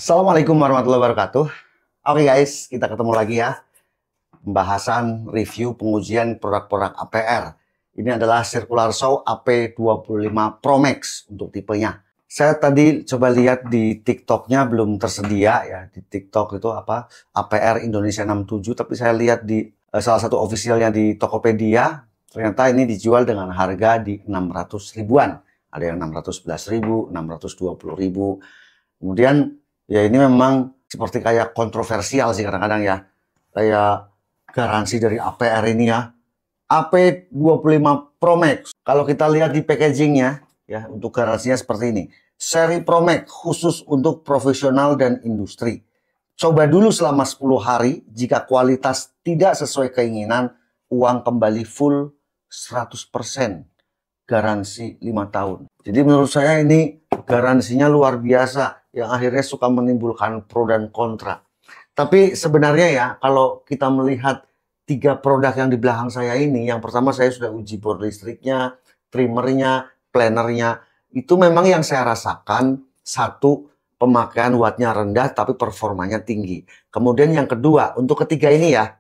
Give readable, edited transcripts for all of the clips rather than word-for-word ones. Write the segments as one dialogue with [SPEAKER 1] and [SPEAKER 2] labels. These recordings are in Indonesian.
[SPEAKER 1] Assalamualaikum warahmatullahi wabarakatuh. Oke guys, kita ketemu lagi ya. Pembahasan review pengujian produk-produk APR. Ini adalah Circular Saw AP25 Pro Max untuk tipenya. Saya tadi coba lihat di TikToknya belum tersedia ya. Di TikTok itu apa? APR Indonesia 67. Tapi saya lihat di salah satu officialnya di Tokopedia. Ternyata ini dijual dengan harga di 600 ribuan. Ada yang 611.000, 620.000. Kemudian ya ini memang seperti kayak kontroversial sih kadang-kadang ya. Kayak garansi dari APR ini ya. AP25 Pro Max. Kalau kita lihat di packagingnya ya, untuk garansinya seperti ini. Seri Pro Max khusus untuk profesional dan industri. Coba dulu selama 10 hari. Jika kualitas tidak sesuai keinginan, uang kembali full 100%. Garansi 5 tahun. Jadi menurut saya ini garansinya luar biasa. Yang akhirnya suka menimbulkan pro dan kontra. Tapi sebenarnya ya, kalau kita melihat 3 produk yang di belakang saya ini, yang pertama saya sudah uji bor listriknya, primernya, planernya, itu memang yang saya rasakan, satu, pemakaian wattnya rendah tapi performanya tinggi. Kemudian yang kedua, untuk ketiga ini ya,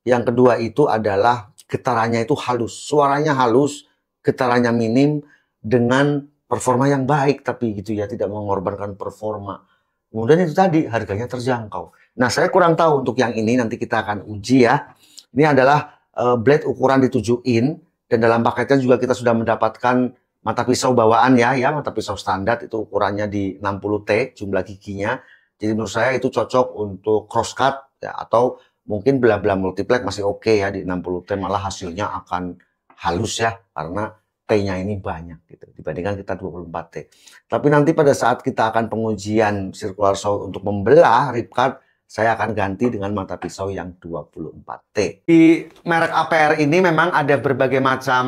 [SPEAKER 1] yang kedua itu adalah getarannya itu halus, suaranya halus, getarannya minim dengan performa yang baik, tapi gitu ya, tidak mengorbankan performa. Kemudian itu tadi, harganya terjangkau. Nah, saya kurang tahu untuk yang ini, nanti kita akan uji ya. Ini adalah blade ukuran di 7 in, dan dalam paketnya juga kita sudah mendapatkan mata pisau bawaan ya, mata pisau standar, itu ukurannya di 60T, jumlah giginya. Jadi menurut saya itu cocok untuk crosscut, ya, atau mungkin belah-belah multiplex masih oke ya, di 60T, malah hasilnya akan halus ya, karena T-nya ini banyak gitu dibandingkan kita 24T. Tapi nanti pada saat kita akan pengujian Circular Saw untuk membelah ripcord, saya akan ganti dengan mata pisau yang 24T. Di merek APR ini memang ada berbagai macam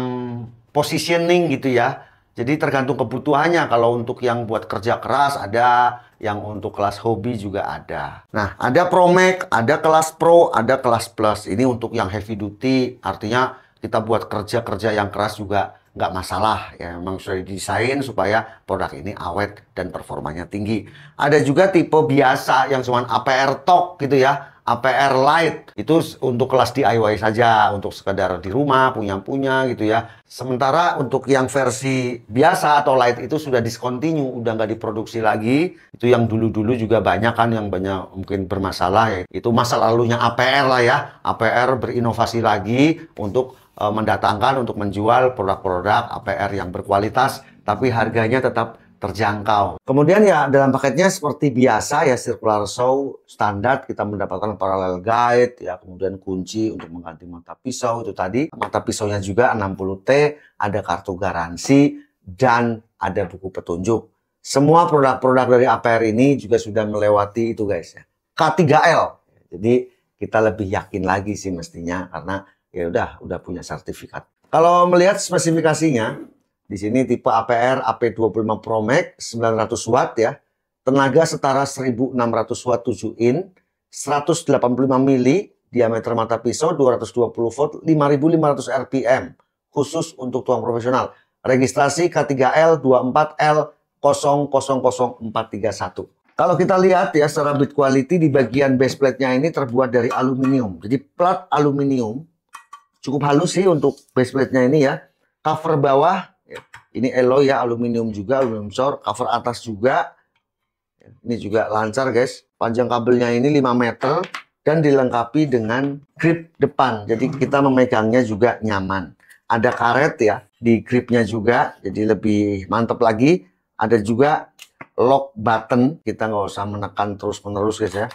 [SPEAKER 1] positioning gitu ya. Jadi tergantung kebutuhannya. Kalau untuk yang buat kerja keras ada, yang untuk kelas hobi juga ada. Nah, ada Pro Max, ada kelas Pro, ada kelas Plus. Ini untuk yang heavy duty, artinya kita buat kerja-kerja yang keras juga nggak masalah ya, memang sudah didesain supaya produk ini awet dan performanya tinggi. Ada juga tipe biasa yang cuma APR Tok gitu ya, APR Light itu untuk kelas DIY saja, untuk sekedar di rumah punya gitu ya. Sementara untuk yang versi biasa atau Light itu sudah discontinue, udah nggak diproduksi lagi. Itu yang dulu-dulu juga banyak kan, yang banyak mungkin bermasalah ya. Itu masa lalunya APR lah ya. APR berinovasi lagi untuk mendatangkan, untuk menjual produk-produk APR yang berkualitas tapi harganya tetap terjangkau. Kemudian ya dalam paketnya seperti biasa ya, Circular Saw standar kita mendapatkan parallel guide ya, kemudian kunci untuk mengganti mata pisau itu tadi, mata pisaunya juga 60T, ada kartu garansi dan ada buku petunjuk. Semua produk-produk dari APR ini juga sudah melewati itu guys ya, K3L. Jadi kita lebih yakin lagi sih mestinya, karena ya udah punya sertifikat. Kalau melihat spesifikasinya, di sini tipe APR AP25 Pro Max 900 watt ya. Tenaga setara 1600 watt 7 in, 185 mili, diameter mata pisau 220 volt, 5500 rpm. Khusus untuk tuang profesional. Registrasi K3L 24L 000431. Kalau kita lihat ya secara build quality, di bagian base plate-nya ini terbuat dari aluminium. Jadi plat aluminium. Cukup halus sih untuk base plate-nya ini ya. Cover bawah, ini alloy ya, aluminium juga, aluminium shore. Cover atas juga. Ini juga lancar guys. Panjang kabelnya ini 5 meter. Dan dilengkapi dengan grip depan. Jadi kita memegangnya juga nyaman. Ada karet ya, di gripnya juga. Jadi lebih mantap lagi. Ada juga lock button. Kita nggak usah menekan terus-menerus guys ya.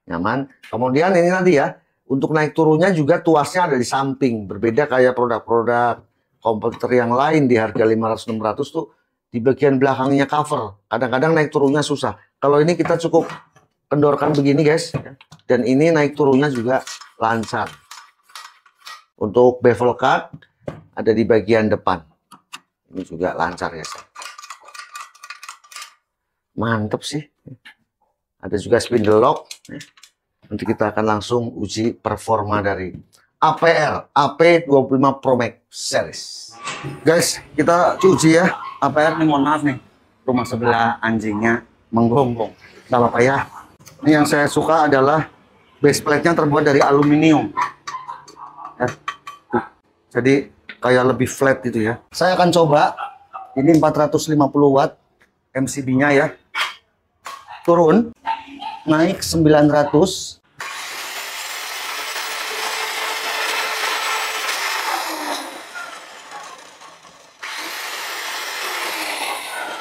[SPEAKER 1] Nyaman. Kemudian ini nanti ya, untuk naik turunnya juga tuasnya ada di samping. Berbeda kayak produk-produk kompetitor yang lain di harga 500-600 tuh di bagian belakangnya cover. Kadang-kadang naik turunnya susah. Kalau ini kita cukup kendorkan begini guys. Dan ini naik turunnya juga lancar. Untuk bevel cut ada di bagian depan. Ini juga lancar guys. Mantep sih. Ada juga spindle lock. Nanti kita akan langsung uji performa dari APR AP25 Pro Max series. Guys, kita uji ya APR nih. Mohon maaf nih, rumah sebelah anjingnya menggonggong. nggak apa-apa ya. Ini yang saya suka adalah base plate-nya terbuat dari aluminium. Ya. Jadi kayak lebih flat gitu ya. Saya akan coba ini 450 watt MCB-nya ya. Turun, naik 900.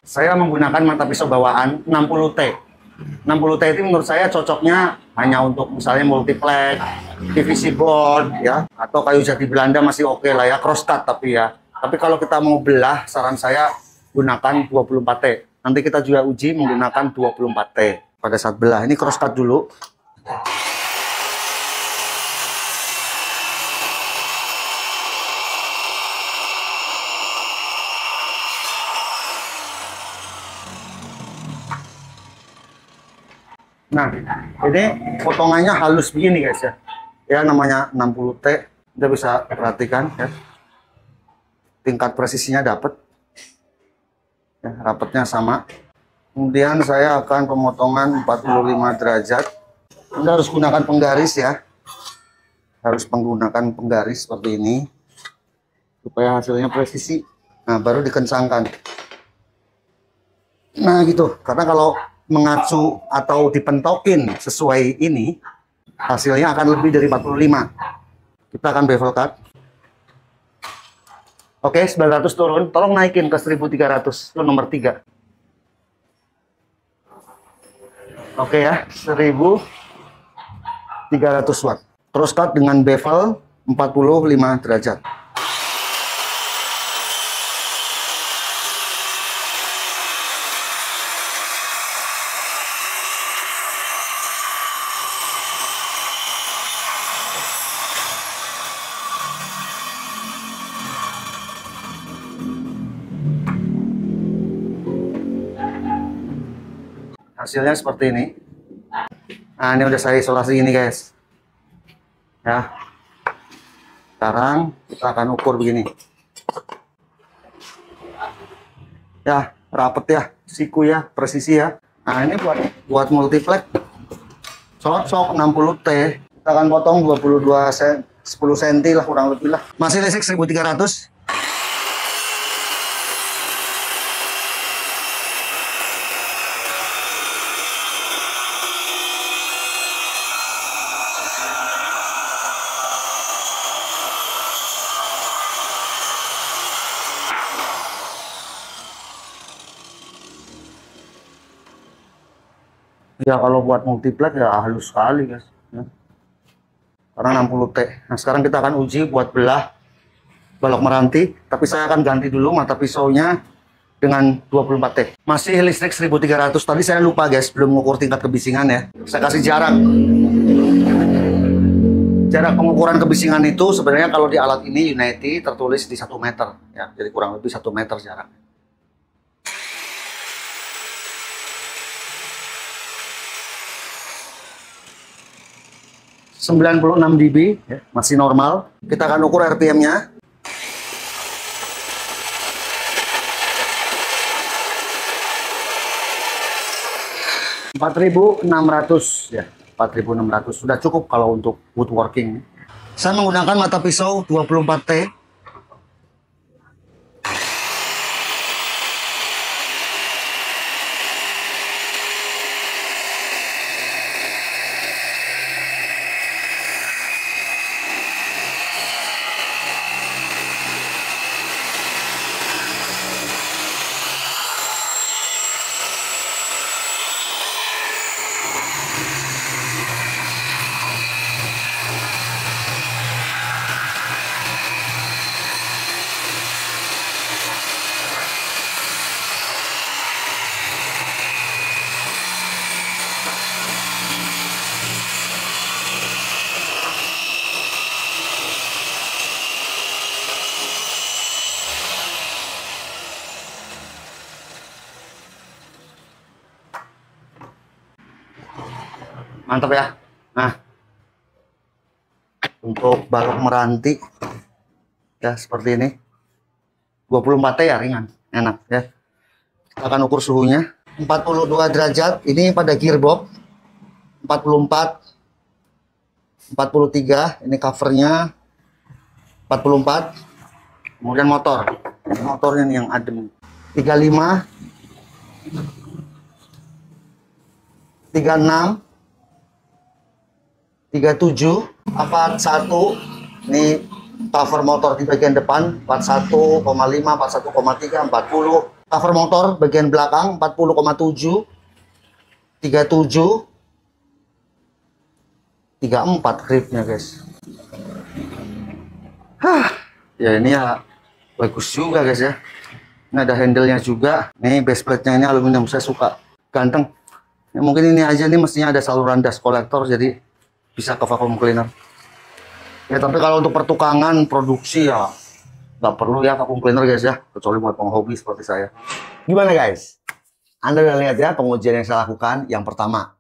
[SPEAKER 1] Saya menggunakan mata pisau bawaan 60T. 60T itu menurut saya cocoknya hanya untuk misalnya multiplex, PVC board ya, atau kayu jati Belanda masih oke lah ya, cross cut tapi ya. Tapi kalau kita mau belah, saran saya gunakan 24T. Nanti kita juga uji menggunakan 24T pada saat belah. Ini cross cut dulu. Nah, ini potongannya halus begini guys ya. Ya namanya 60T, kita bisa perhatikan ya. Tingkat presisinya dapat. Ya, rapatnya sama. Kemudian saya akan pemotongan 45 derajat. Anda harus gunakan penggaris ya. Harus menggunakan penggaris seperti ini. Supaya hasilnya presisi. Nah, baru dikencangkan. Nah gitu, karena kalau mengacu atau dipentokin sesuai ini, hasilnya akan lebih dari 45. Kita akan bevel cut. Oke, 900 turun, tolong naikin ke 1300, itu nomor 3. Oke ya, 1300 watt. Terus cut dengan bevel 45 derajat. Hasilnya seperti ini. Nah, ini udah saya isolasi ini guys. Ya. Sekarang kita akan ukur begini. Ya, rapet ya, siku ya, presisi ya. Nah, ini buat multiplex. Cocok 60T. Kita akan potong 22 10 cm lah kurang lebih lah. Masih listrik 1300. Ya kalau buat multiplex ya halus sekali guys ya. Karena 60T. Nah sekarang kita akan uji buat belah balok meranti. Tapi saya akan ganti dulu mata pisaunya dengan 24T. Masih listrik 1300. Tadi saya lupa guys, belum mengukur tingkat kebisingan ya. Saya kasih jarak. Jarak pengukuran kebisingan itu sebenarnya kalau di alat ini Unity tertulis di 1 meter ya. Jadi kurang lebih 1 meter jarak. 96 dB ya, masih normal. Kita akan ukur RPM-nya. (4.600) ya, 4.600 sudah cukup kalau untuk woodworking. Saya menggunakan mata pisau 24T. Mantap ya. Nah, untuk balok meranti ya seperti ini. 24T ya ringan, enak ya. Kita akan ukur suhunya. 42 derajat. Ini pada gearbox 44, 43. Ini covernya 44. Kemudian motor. Ini motornya yang adem. 35, 36, 37, 41. Ini cover motor di bagian depan 41,5, 41,3, 40. Cover motor bagian belakang 40,7, 37, 34 gripnya guys. Ya ini ya bagus juga guys ya. Ini ada handle-nya juga. Nih base plate-nya ini aluminium, saya suka, ganteng. Ya, mungkin ini aja nih mestinya ada saluran dust collector, jadi bisa ke vacuum cleaner. Ya tapi kalau untuk pertukangan produksi ya nggak perlu ya vacuum cleaner guys ya, kecuali buat penghobi seperti saya. Gimana guys? Anda udah lihat ya pengujian yang saya lakukan. Yang pertama,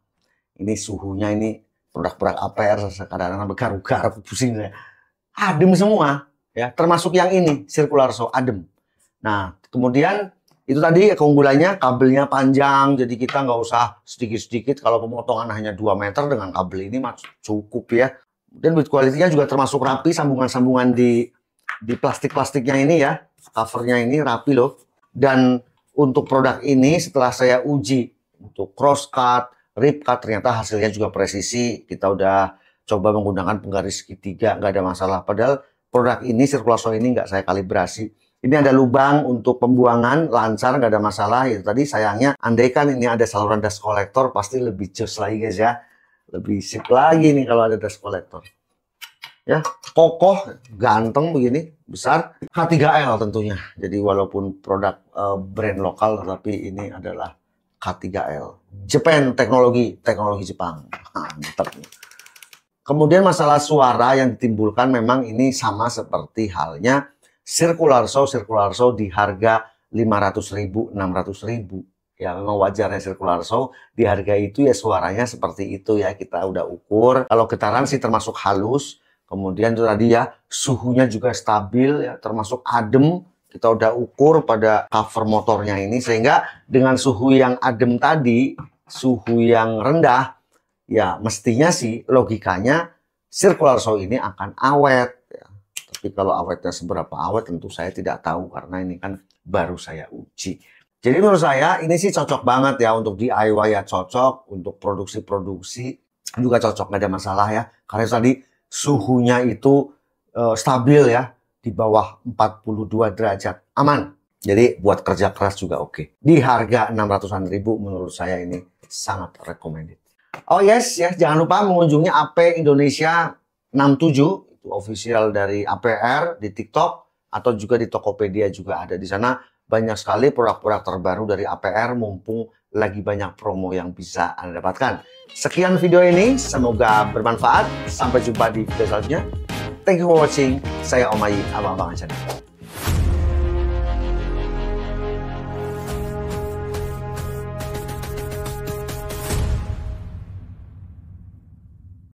[SPEAKER 1] ini suhunya ini produk-produk APR kadang-kadang bergaru-garu, pusing ya. Adem semua ya, termasuk yang ini circular saw adem. Nah kemudian itu tadi keunggulannya kabelnya panjang, jadi kita nggak usah sedikit-sedikit. Kalau pemotongan hanya 2 meter dengan kabel ini cukup ya. Dan build quality-nya juga termasuk rapi, sambungan-sambungan di plastik-plastiknya ini ya, covernya ini rapi loh. Dan untuk produk ini setelah saya uji untuk cross cut, rip cut, ternyata hasilnya juga presisi. Kita udah coba menggunakan penggaris segitiga, nggak ada masalah. Padahal produk ini circular saw ini nggak saya kalibrasi. Ini ada lubang untuk pembuangan, lancar, nggak ada masalah. Itu tadi sayangnya, andaikan ini ada saluran dust collector, pasti lebih jos lagi guys ya. Lebih sip lagi nih kalau ada dust collector. Ya, kokoh, ganteng begini, besar. K3L tentunya. Jadi walaupun produk brand lokal, tapi ini adalah K3L. Japan teknologi Jepang. Mantap. Kemudian masalah suara yang ditimbulkan memang ini sama seperti halnya circular saw di harga 500.000, 600.000. Ya memang wajarnya circular saw di harga itu ya suaranya seperti itu ya, kita udah ukur. Kalau getaran sih termasuk halus. Kemudian itu tadi ya suhunya juga stabil ya, termasuk adem. Kita udah ukur pada cover motornya ini, sehingga dengan suhu yang adem tadi, suhu yang rendah, ya mestinya sih logikanya circular saw ini akan awet. Tapi kalau awetnya seberapa awet tentu saya tidak tahu, karena ini kan baru saya uji. Jadi menurut saya ini sih cocok banget ya untuk DIY ya, cocok untuk produksi-produksi juga cocok, nggak ada masalah ya. Karena tadi suhunya itu stabil ya, di bawah 42 derajat, aman. Jadi buat kerja keras juga oke. Di harga 600-an ribu menurut saya ini sangat recommended. Oh yes ya, jangan lupa mengunjungi AP Indonesia 67. Official dari APR di TikTok atau juga di Tokopedia juga ada. Di sana banyak sekali produk-produk terbaru dari APR, mumpung lagi banyak promo yang bisa Anda dapatkan. Sekian video ini, semoga bermanfaat. Sampai jumpa di video selanjutnya. Thank you for watching. Saya Om Ayi, abang-abangan channel.